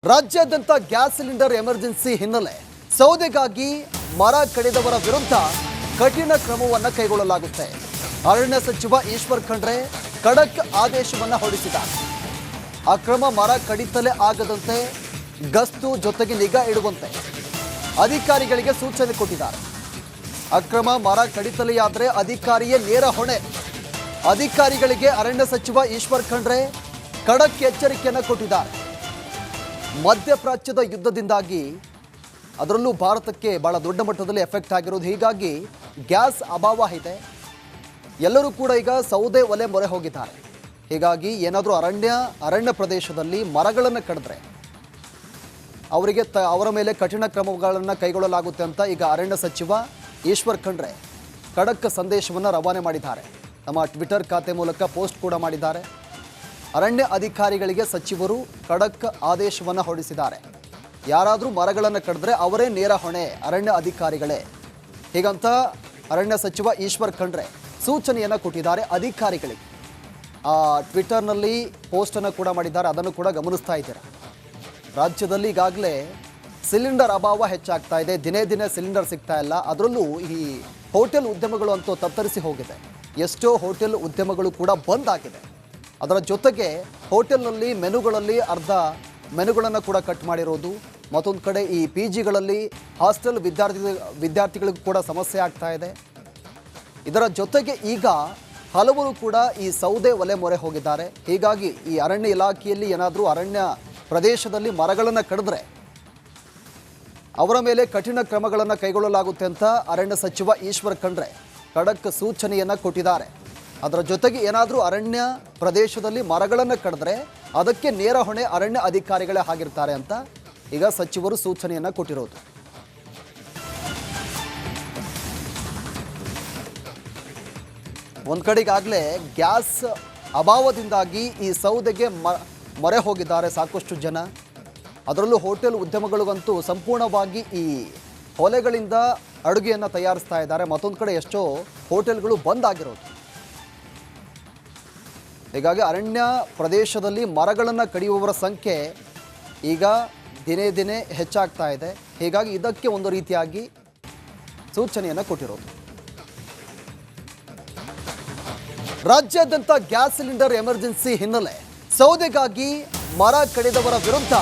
ರಾಜ್ಯಾದ್ಯಂತ gas cylinder emergency ಹಿನ್ನೆಲೆ ಸೌದೆಗಾಗಿ ಮರ ಕಡಿದವರ ವಿರುದ್ಧ ಕಠಿಣ ಕ್ರಮವನ್ನು ಕೈಗೊಳ್ಳಲಾಗುತ್ತೆ. ಅರಣ್ಯ ಸಚಿವ ಈಶ್ವರ್ ಖಂಡ್ರೆ ಖಡಕ್ ಆದೇಶವನ್ನು ಹೊರಡಿಸಿದ್ದಾರೆ. ಅಕ್ರಮ ಮರ ಕಡಿತಲೇ ಆಗದಂತೆ ಗಸ್ತು ಜೊತೆಗೆ ನಿಗಾ ಇಡುವಂತೆ ಅಧಿಕಾರಿಗಳಿಗೆ ಸೂಚನೆ ಕೊಟ್ಟಿದ್ದಾರೆ. ಅಕ್ರಮ ಮರ ಕಡಿತಲೇ ಆದರೆ ಅಧಿಕಾರಿಯೇ ನೇರ ಹೊಣೆ. ಅಧಿಕಾರಿಗಳಿಗೆ ಅರಣ್ಯ ಸಚಿವ ಈಶ್ವರ್ ಖಂಡ್ರೆ ಖಡಕ್ ಎಚ್ಚರಿಕೆಯನ್ನು ಕೊಟ್ಟಿದ್ದಾರೆ. ಮಧ್ಯಪ್ರಾಚ್ಯದ ಯುದ್ಧದಿಂದಾಗಿ ಅದರಲ್ಲೂ ಭಾರತಕ್ಕೆ ಬಹಳ ದೊಡ್ಡ ಮಟ್ಟದಲ್ಲಿ ಎಫೆಕ್ಟ್ ಆಗಿರೋದು. ಹೀಗಾಗಿ ಗ್ಯಾಸ್ ಅಭಾವ ಇದೆ. ಎಲ್ಲರೂ ಕೂಡ ಈಗ ಸೌದೆ ಒಲೆ ಮೊರೆ ಹೋಗಿದ್ದಾರೆ. ಹೀಗಾಗಿ ಏನಾದರೂ ಅರಣ್ಯ ಪ್ರದೇಶದಲ್ಲಿ ಮರಗಳನ್ನು ಕಡಿದ್ರೆ ಅವರ ಮೇಲೆ ಕಠಿಣ ಕ್ರಮಗಳನ್ನು ಕೈಗೊಳ್ಳಲಾಗುತ್ತೆ ಅಂತ ಈಗ ಅರಣ್ಯ ಸಚಿವ ಈಶ್ವರ್ ಖಂಡ್ರೆ ಖಡಕ್ ಸಂದೇಶವನ್ನು ರವಾನೆ ಮಾಡಿದ್ದಾರೆ. ನಮ್ಮ ಟ್ವಿಟರ್ ಖಾತೆ ಮೂಲಕ ಪೋಸ್ಟ್ ಕೂಡ ಮಾಡಿದ್ದಾರೆ. ಅರಣ್ಯ ಅಧಿಕಾರಿಗಳಿಗೆ ಸಚಿವರು ಖಡಕ್ ಆದೇಶವನ್ನು ಹೊರಡಿಸಿದ್ದಾರೆ. ಯಾರಾದರೂ ಮರಗಳನ್ನು ಕಡಿದ್ರೆ ಅವರೇ ನೇರ ಹೊಣೆ, ಅರಣ್ಯ ಅಧಿಕಾರಿಗಳೇ. ಹೀಗಂತ ಅರಣ್ಯ ಸಚಿವ ಈಶ್ವರ್ ಖಂಡ್ರೆ ಸೂಚನೆಯನ್ನು ಕೊಟ್ಟಿದ್ದಾರೆ ಅಧಿಕಾರಿಗಳಿಗೆ. ಟ್ವಿಟರ್ನಲ್ಲಿ ಪೋಸ್ಟನ್ನು ಕೂಡ ಮಾಡಿದ್ದಾರೆ, ಅದನ್ನು ಕೂಡ ಗಮನಿಸ್ತಾ ಇದ್ದೀರಾ. ರಾಜ್ಯದಲ್ಲಿ ಈಗಾಗಲೇ ಸಿಲಿಂಡರ್ ಅಭಾವ ಹೆಚ್ಚಾಗ್ತಾ ಇದೆ. ದಿನೇ ದಿನೇ ಸಿಲಿಂಡರ್ ಸಿಗ್ತಾ ಇಲ್ಲ. ಅದರಲ್ಲೂ ಈ ಹೋಟೆಲ್ ಉದ್ಯಮಗಳು ಅಂತೂ ತತ್ತರಿಸಿ ಹೋಗಿದೆ. ಎಷ್ಟೋ ಹೋಟೆಲ್ ಉದ್ಯಮಗಳು ಕೂಡ ಬಂದ್ ಆಗಿದೆ. ಅದರ ಜೊತೆಗೆ ಹೋಟೆಲ್ನಲ್ಲಿ ಮೆನುಗಳಲ್ಲಿ ಅರ್ಧ ಮೆನುಗಳನ್ನು ಕೂಡ ಕಟ್ ಮಾಡಿರೋದು. ಮತ್ತೊಂದು ಕಡೆ ಈ PGಗಳಲ್ಲಿ ಹಾಸ್ಟೆಲ್ ವಿದ್ಯಾರ್ಥಿಗಳಿಗೂ ಕೂಡ ಸಮಸ್ಯೆ ಆಗ್ತಾ ಇದೆ. ಇದರ ಜೊತೆಗೆ ಈಗ ಹಲವರು ಕೂಡ ಈ ಸೌದೆ ಒಲೆ ಮೊರೆ ಹೋಗಿದ್ದಾರೆ. ಹೀಗಾಗಿ ಈ ಅರಣ್ಯ ಇಲಾಖೆಯಲ್ಲಿ ಏನಾದರೂ ಅರಣ್ಯ ಪ್ರದೇಶದಲ್ಲಿ ಮರಗಳನ್ನು ಕಡಿದ್ರೆ ಅವರ ಮೇಲೆ ಕಠಿಣ ಕ್ರಮಗಳನ್ನು ಕೈಗೊಳ್ಳಲಾಗುತ್ತೆ ಅಂತ ಅರಣ್ಯ ಸಚಿವ ಈಶ್ವರ್ ಖಂಡ್ರೆ ಖಡಕ್ ಸೂಚನೆಯನ್ನು ಕೊಟ್ಟಿದ್ದಾರೆ. ಅದರ ಜೊತೆಗೆ ಏನಾದರೂ ಅರಣ್ಯ ಪ್ರದೇಶದಲ್ಲಿ ಮರಗಳನ್ನು ಕಡಿದ್ರೆ ಅದಕ್ಕೆ ನೇರ ಹೊಣೆ ಅರಣ್ಯ ಅಧಿಕಾರಿಗಳೇ ಆಗಿರ್ತಾರೆ ಅಂತ ಈಗ ಸಚಿವರು ಸೂಚನೆಯನ್ನು ಕೊಟ್ಟಿರೋದು. ಒಂದು ಕಡೆಗಾಗಲೇ ಗ್ಯಾಸ್ ಅಭಾವದಿಂದಾಗಿ ಈ ಸೌದೆಗೆ ಮೊರೆ ಹೋಗಿದ್ದಾರೆ ಸಾಕಷ್ಟು ಜನ. ಅದರಲ್ಲೂ ಹೋಟೆಲ್ ಉದ್ಯಮಗಳಿಗಂತೂ ಸಂಪೂರ್ಣವಾಗಿ ಈ ಹೊಲೆಗಳಿಂದ ಅಡುಗೆಯನ್ನು ತಯಾರಿಸ್ತಾ ಇದ್ದಾರೆ. ಮತ್ತೊಂದು ಕಡೆ ಎಷ್ಟೋ ಹೋಟೆಲ್ಗಳು ಬಂದ್ ಆಗಿರೋದು. ಹೀಗಾಗಿ ಅರಣ್ಯ ಪ್ರದೇಶದಲ್ಲಿ ಮರಗಳನ್ನು ಕಡಿಯುವವರ ಸಂಖ್ಯೆ ಈಗ ದಿನೇ ದಿನೇ ಹೆಚ್ಚಾಗ್ತಾ ಇದೆ. ಹೀಗಾಗಿ ಇದಕ್ಕೆ ಒಂದು ರೀತಿಯಾಗಿ ಸೂಚನೆಯನ್ನು ಕೊಟ್ಟಿರೋದು. ರಾಜ್ಯಾದ್ಯಂತ ಗ್ಯಾಸ್ ಸಿಲಿಂಡರ್ ಎಮರ್ಜೆನ್ಸಿ ಹಿನ್ನೆಲೆ ಸೌದೆಗಾಗಿ ಮರ ಕಡಿದವರ ವಿರುದ್ಧ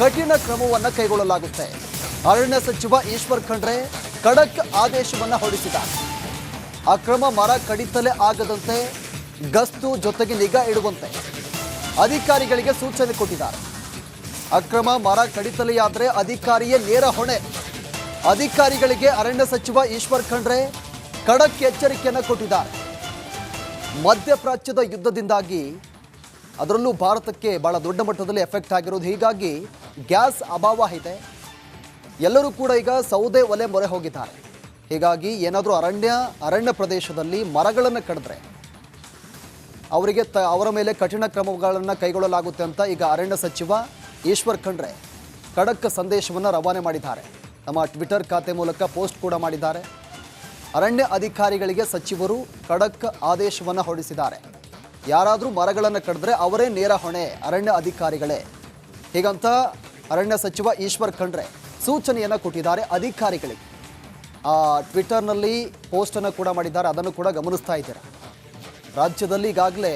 ಕಠಿಣ ಕ್ರಮವನ್ನು ಕೈಗೊಳ್ಳಲಾಗುತ್ತೆ. ಅರಣ್ಯ ಸಚಿವ ಈಶ್ವರ್ ಖಂಡ್ರೆ ಖಡಕ್ ಆದೇಶವನ್ನು ಹೊರಡಿಸಿದ್ದಾರೆ. ಅಕ್ರಮ ಮರ ಕಡಿತಲೇ ಆಗದಂತೆ ಗಸ್ತು ಜೊತೆಗೆ ನಿಗಾ ಇಡುವಂತೆ ಅಧಿಕಾರಿಗಳಿಗೆ ಸೂಚನೆ ಕೊಟ್ಟಿದ್ದಾರೆ. ಅಕ್ರಮ ಮರ ಕಡಿತಲೇ ಆದರೆ ಅಧಿಕಾರಿಯೇ ನೇರ ಹೊಣೆ. ಅಧಿಕಾರಿಗಳಿಗೆ ಅರಣ್ಯ ಸಚಿವ ಈಶ್ವರ್ ಖಂಡ್ರೆ ಖಡಕ್ ಎಚ್ಚರಿಕೆಯನ್ನು ಕೊಟ್ಟಿದ್ದಾರೆ. ಮಧ್ಯಪ್ರಾಚ್ಯದ ಯುದ್ಧದಿಂದಾಗಿ ಅದರಲ್ಲೂ ಭಾರತಕ್ಕೆ ಬಹಳ ದೊಡ್ಡ ಮಟ್ಟದಲ್ಲಿ ಎಫೆಕ್ಟ್ ಆಗಿರೋದು. ಹೀಗಾಗಿ ಗ್ಯಾಸ್ ಅಭಾವ ಇದೆ. ಎಲ್ಲರೂ ಕೂಡ ಈಗ ಸೌದೆ ಒಲೆ ಮೊರೆ ಹೋಗಿದ್ದಾರೆ. ಹೀಗಾಗಿ ಏನಾದರೂ ಅರಣ್ಯ ಪ್ರದೇಶದಲ್ಲಿ ಮರಗಳನ್ನು ಕಡಿದ್ರೆ ಅವರ ಮೇಲೆ ಕಠಿಣ ಕ್ರಮಗಳನ್ನು ಕೈಗೊಳ್ಳಲಾಗುತ್ತೆ ಅಂತ ಈಗ ಅರಣ್ಯ ಸಚಿವ ಈಶ್ವರ್ ಖಂಡ್ರೆ ಖಡಕ್ ಸಂದೇಶವನ್ನು ರವಾನೆ ಮಾಡಿದ್ದಾರೆ. ನಮ್ಮ ಟ್ವಿಟರ್ ಖಾತೆ ಮೂಲಕ ಪೋಸ್ಟ್ ಕೂಡ ಮಾಡಿದ್ದಾರೆ. ಅರಣ್ಯ ಅಧಿಕಾರಿಗಳಿಗೆ ಸಚಿವರು ಖಡಕ್ ಆದೇಶವನ್ನು ಹೊರಡಿಸಿದ್ದಾರೆ. ಯಾರಾದರೂ ಮರಗಳನ್ನು ಕಡಿದ್ರೆ ಅವರೇ ನೇರ ಹೊಣೆ, ಅರಣ್ಯ ಅಧಿಕಾರಿಗಳೇ. ಹೀಗಂತ ಅರಣ್ಯ ಸಚಿವ ಈಶ್ವರ್ ಖಂಡ್ರೆ ಸೂಚನೆಯನ್ನು ಕೊಟ್ಟಿದ್ದಾರೆ ಅಧಿಕಾರಿಗಳಿಗೆ. ಟ್ವಿಟರ್ನಲ್ಲಿ ಪೋಸ್ಟನ್ನು ಕೂಡ ಮಾಡಿದ್ದಾರೆ, ಅದನ್ನು ಕೂಡ ಗಮನಿಸ್ತಾ ಇದ್ದೀರಾ. ರಾಜ್ಯದಲ್ಲಿ ಈಗಾಗಲೇ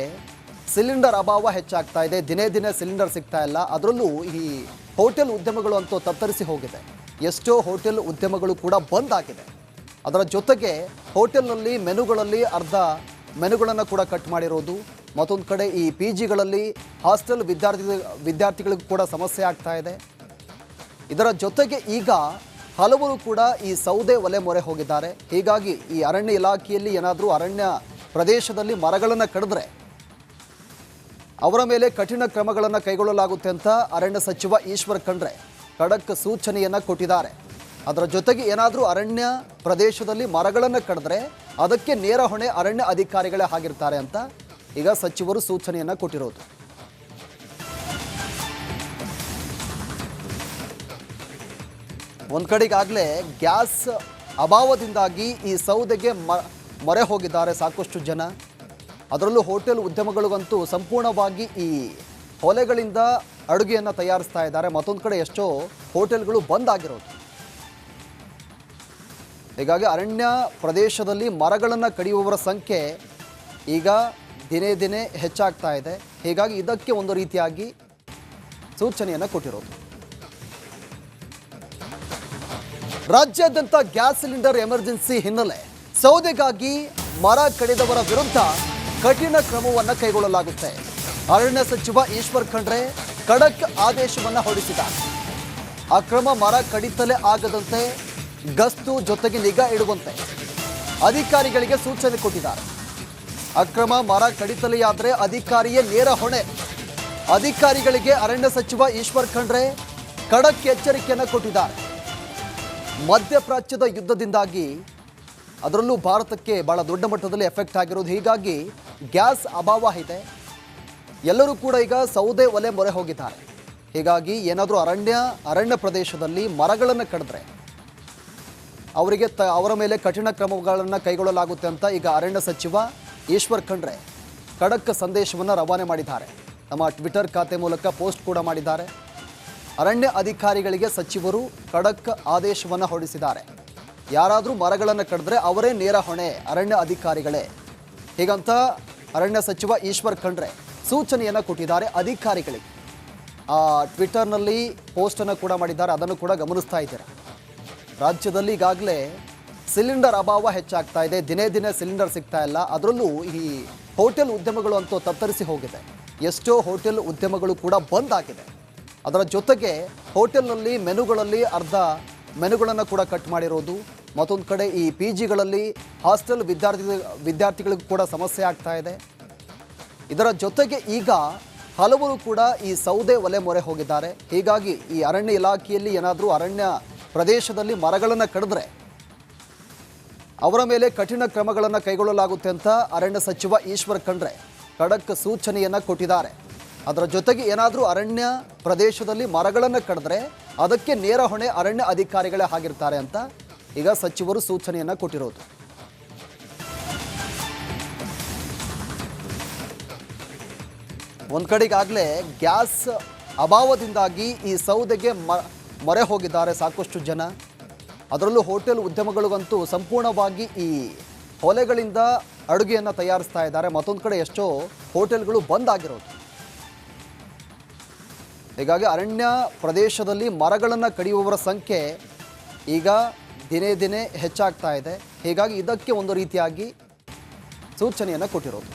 ಸಿಲಿಂಡರ್ ಅಭಾವ ಹೆಚ್ಚಾಗ್ತಾ ಇದೆ. ದಿನೇ ದಿನೇ ಸಿಲಿಂಡರ್ ಸಿಗ್ತಾ ಇಲ್ಲ. ಅದರಲ್ಲೂ ಈ ಹೋಟೆಲ್ ಉದ್ಯಮಗಳು ಅಂತೂ ತತ್ತರಿಸಿ ಹೋಗಿದೆ. ಎಷ್ಟೋ ಹೋಟೆಲ್ ಉದ್ಯಮಗಳು ಕೂಡ ಬಂದ್ ಆಗಿದೆ. ಅದರ ಜೊತೆಗೆ ಹೋಟೆಲ್ನಲ್ಲಿ ಮೆನುಗಳಲ್ಲಿ ಅರ್ಧ ಮೆನುಗಳನ್ನು ಕೂಡ ಕಟ್ ಮಾಡಿರೋದು. ಮತ್ತೊಂದು ಕಡೆ ಈ PGಗಳಲ್ಲಿ ಹಾಸ್ಟೆಲ್ ವಿದ್ಯಾರ್ಥಿಗಳಿಗೂ ಕೂಡ ಸಮಸ್ಯೆ ಆಗ್ತಾ ಇದೆ. ಇದರ ಜೊತೆಗೆ ಈಗ ಹಲವರು ಕೂಡ ಈ ಸೌದೆ ಒಲೆ ಮೊರೆ ಹೋಗಿದ್ದಾರೆ. ಹೀಗಾಗಿ ಈ ಅರಣ್ಯ ಇಲಾಖೆಯಲ್ಲಿ ಏನಾದರೂ ಅರಣ್ಯ ಪ್ರದೇಶದಲ್ಲಿ ಮರಗಳನ್ನು ಕಡಿದ್ರೆ ಅವರ ಮೇಲೆ ಕಠಿಣ ಕ್ರಮಗಳನ್ನು ಕೈಗೊಳ್ಳಲಾಗುತ್ತೆ ಅಂತ ಅರಣ್ಯ ಸಚಿವ ಈಶ್ವರ್ ಖಂಡ್ರೆ ಖಡಕ್ ಸೂಚನೆಯನ್ನು ಕೊಟ್ಟಿದ್ದಾರೆ. ಅದರ ಜೊತೆಗೆ ಏನಾದರೂ ಅರಣ್ಯ ಪ್ರದೇಶದಲ್ಲಿ ಮರಗಳನ್ನು ಕಡಿದ್ರೆ ಅದಕ್ಕೆ ನೇರ ಹೊಣೆ ಅರಣ್ಯ ಅಧಿಕಾರಿಗಳೇ ಆಗಿರ್ತಾರೆ ಅಂತ ಈಗ ಸಚಿವರು ಸೂಚನೆಯನ್ನು ಕೊಟ್ಟಿರೋದು. ಒಂದು ಕಡೆಗಾಗಲೇ ಗ್ಯಾಸ್ ಅಭಾವದಿಂದಾಗಿ ಈ ಸೌದೆಗೆ ಮೊರೆ ಹೋಗಿದ್ದಾರೆ ಸಾಕಷ್ಟು ಜನ. ಅದರಲ್ಲೂ ಹೋಟೆಲ್ ಉದ್ಯಮಗಳಿಗಂತೂ ಸಂಪೂರ್ಣವಾಗಿ ಈ ಹೊಲೆಗಳಿಂದ ಅಡುಗೆಯನ್ನು ತಯಾರಿಸ್ತಾ ಇದ್ದಾರೆ. ಮತ್ತೊಂದು ಕಡೆ ಎಷ್ಟೋ ಹೋಟೆಲ್ಗಳು ಬಂದ್ ಆಗಿರೋದು. ಹೀಗಾಗಿ ಅರಣ್ಯ ಪ್ರದೇಶದಲ್ಲಿ ಮರಗಳನ್ನು ಕಡಿಯುವವರ ಸಂಖ್ಯೆ ಈಗ ದಿನೇ ದಿನೇ ಹೆಚ್ಚಾಗ್ತಾ ಇದೆ. ಹೀಗಾಗಿ ಇದಕ್ಕೆ ಒಂದು ರೀತಿಯಾಗಿ ಸೂಚನೆಯನ್ನು ಕೊಟ್ಟಿರೋದು. ರಾಜ್ಯಾದ್ಯಂತ ಗ್ಯಾಸ್ ಸಿಲಿಂಡರ್ ಎಮರ್ಜೆನ್ಸಿ ಹಿನ್ನೆಲೆ ಸೌದೆಗಾಗಿ ಮರ ಕಡಿದವರ ವಿರುದ್ಧ ಕಠಿಣ ಕ್ರಮವನ್ನು ಕೈಗೊಳ್ಳಲಾಗುತ್ತೆ. ಅರಣ್ಯ ಸಚಿವ ಈಶ್ವರ್ ಖಂಡ್ರೆ ಖಡಕ್ ಆದೇಶವನ್ನು ಹೊರಡಿಸಿದ್ದಾರೆ. ಅಕ್ರಮ ಮರ ಕಡಿತಲೇ ಆಗದಂತೆ ಗಸ್ತು ಜೊತೆಗೆ ನಿಗಾ ಇಡುವಂತೆ ಅಧಿಕಾರಿಗಳಿಗೆ ಸೂಚನೆ ಕೊಟ್ಟಿದ್ದಾರೆ. ಅಕ್ರಮ ಮರ ಕಡಿತಲೇ ಆದರೆ ಅಧಿಕಾರಿಯೇ ನೇರ ಹೊಣೆ. ಅಧಿಕಾರಿಗಳಿಗೆ ಅರಣ್ಯ ಸಚಿವ ಈಶ್ವರ್ ಖಂಡ್ರೆ ಖಡಕ್ ಎಚ್ಚರಿಕೆಯನ್ನು ಕೊಟ್ಟಿದ್ದಾರೆ. ಮಧ್ಯಪ್ರಾಚ್ಯದ ಯುದ್ಧದಿಂದಾಗಿ ಅದರಲ್ಲೂ ಭಾರತಕ್ಕೆ ಬಹಳ ದೊಡ್ಡ ಮಟ್ಟದಲ್ಲಿ ಎಫೆಕ್ಟ್ ಆಗಿರೋದು. ಹೀಗಾಗಿ ಗ್ಯಾಸ್ ಅಭಾವ ಇದೆ. ಎಲ್ಲರೂ ಕೂಡ ಈಗ ಸೌದೆ ಒಲೆ ಮೊರೆ ಹೋಗಿದ್ದಾರೆ. ಹೀಗಾಗಿ ಏನಾದರೂ ಅರಣ್ಯ ಪ್ರದೇಶದಲ್ಲಿ ಮರಗಳನ್ನು ಕಡಿದ್ರೆ ಅವರ ಮೇಲೆ ಕಠಿಣ ಕ್ರಮಗಳನ್ನು ಕೈಗೊಳ್ಳಲಾಗುತ್ತೆ ಅಂತ ಈಗ ಅರಣ್ಯ ಸಚಿವ ಈಶ್ವರ್ ಖಂಡ್ರೆ ಖಡಕ್ ಸಂದೇಶವನ್ನು ರವಾನೆ ಮಾಡಿದ್ದಾರೆ. ನಮ್ಮ ಟ್ವಿಟರ್ ಖಾತೆ ಮೂಲಕ ಪೋಸ್ಟ್ ಕೂಡ ಮಾಡಿದ್ದಾರೆ. ಅರಣ್ಯ ಅಧಿಕಾರಿಗಳಿಗೆ ಸಚಿವರು ಖಡಕ್ ಆದೇಶವನ್ನು ಹೊರಡಿಸಿದ್ದಾರೆ. ಯಾರಾದರೂ ಮರಗಳನ್ನು ಕಡಿದ್ರೆ ಅವರೇ ನೇರ ಹೊಣೆ, ಅರಣ್ಯ ಅಧಿಕಾರಿಗಳೇ. ಹೀಗಂತ ಅರಣ್ಯ ಸಚಿವ ಈಶ್ವರ್ ಖಂಡ್ರೆ ಸೂಚನೆಯನ್ನು ಕೊಟ್ಟಿದ್ದಾರೆ ಅಧಿಕಾರಿಗಳಿಗೆ. ಟ್ವಿಟರ್ನಲ್ಲಿ ಪೋಸ್ಟನ್ನು ಕೂಡ ಮಾಡಿದ್ದಾರೆ. ಅದನ್ನು ಕೂಡ ಗಮನಿಸ್ತಾ ಇದ್ದೀರಾ. ರಾಜ್ಯದಲ್ಲಿ ಈಗಾಗಲೇ ಸಿಲಿಂಡರ್ ಅಭಾವ ಹೆಚ್ಚಾಗ್ತಾ ಇದೆ. ದಿನೇ ದಿನೇ ಸಿಲಿಂಡರ್ ಸಿಗ್ತಾ ಇಲ್ಲ. ಅದರಲ್ಲೂ ಈ ಹೋಟೆಲ್ ಉದ್ಯಮಗಳು ಅಂತೂ ತತ್ತರಿಸಿ ಹೋಗಿದೆ. ಎಷ್ಟೋ ಹೋಟೆಲ್ ಉದ್ಯಮಗಳು ಕೂಡ ಬಂದ್ ಆಗಿದೆ. ಅದರ ಜೊತೆಗೆ ಹೋಟೆಲ್ನಲ್ಲಿ ಮೆನುಗಳಲ್ಲಿ ಅರ್ಧ ಮೆನುಗಳನ್ನು ಕೂಡ ಕಟ್ ಮಾಡಿರೋದು. ಮತ್ತೊಂದು ಕಡೆ ಈ PGಗಳಲ್ಲಿ ಹಾಸ್ಟೆಲ್ ವಿದ್ಯಾರ್ಥಿಗಳಿಗೂ ಕೂಡ ಸಮಸ್ಯೆ ಆಗ್ತಾ ಇದೆ. ಇದರ ಜೊತೆಗೆ ಈಗ ಹಲವರು ಕೂಡ ಈ ಸೌದೆ ಒಲೆ ಮೊರೆ ಹೋಗಿದ್ದಾರೆ. ಹೀಗಾಗಿ ಈ ಅರಣ್ಯ ಇಲಾಖೆಯಲ್ಲಿ ಏನಾದರೂ ಅರಣ್ಯ ಪ್ರದೇಶದಲ್ಲಿ ಮರಗಳನ್ನು ಕಡಿದ್ರೆ ಅವರ ಮೇಲೆ ಕಠಿಣ ಕ್ರಮಗಳನ್ನು ಕೈಗೊಳ್ಳಲಾಗುತ್ತೆ ಅಂತ ಅರಣ್ಯ ಸಚಿವ ಈಶ್ವರ್ ಖಂಡ್ರೆ ಖಡಕ್ ಸೂಚನೆಯನ್ನು ಕೊಟ್ಟಿದ್ದಾರೆ. ಅದರ ಜೊತೆಗೆ ಏನಾದರೂ ಅರಣ್ಯ ಪ್ರದೇಶದಲ್ಲಿ ಮರಗಳನ್ನು ಕಡಿದ್ರೆ ಅದಕ್ಕೆ ನೇರ ಹೊಣೆ ಅರಣ್ಯ ಅಧಿಕಾರಿಗಳೇ ಆಗಿರ್ತಾರೆ ಅಂತ ಈಗ ಸಚಿವರು ಸೂಚನೆಯನ್ನು ಕೊಟ್ಟಿರೋದು. ಒಂದು ಕಡೆಗಾಗಲೇ ಗ್ಯಾಸ್ ಅಭಾವದಿಂದಾಗಿ ಈ ಸೌದೆಗೆ ಮೊರೆ ಹೋಗಿದ್ದಾರೆ ಸಾಕಷ್ಟು ಜನ. ಅದರಲ್ಲೂ ಹೋಟೆಲ್ ಉದ್ಯಮಗಳಿಗಂತೂ ಸಂಪೂರ್ಣವಾಗಿ ಈ ಹೊಲೆಗಳಿಂದ ಅಡುಗೆಯನ್ನು ತಯಾರಿಸ್ತಾ ಇದ್ದಾರೆ. ಮತ್ತೊಂದು ಕಡೆ ಎಷ್ಟೋ ಹೋಟೆಲ್ಗಳು ಬಂದ್ ಆಗಿರೋದು. ಹೀಗಾಗಿ ಅರಣ್ಯ ಪ್ರದೇಶದಲ್ಲಿ ಮರಗಳನ್ನು ಕಡಿಯುವವರ ಸಂಖ್ಯೆ ಈಗ ದಿನೇ ದಿನೇ ಹೆಚ್ಚಾಗ್ತಾ ಇದೆ. ಹೀಗಾಗಿ ಇದಕ್ಕೆ ಒಂದು ರೀತಿಯಾಗಿ ಸೂಚನೆಯನ್ನು ಕೊಟ್ಟಿರೋದು.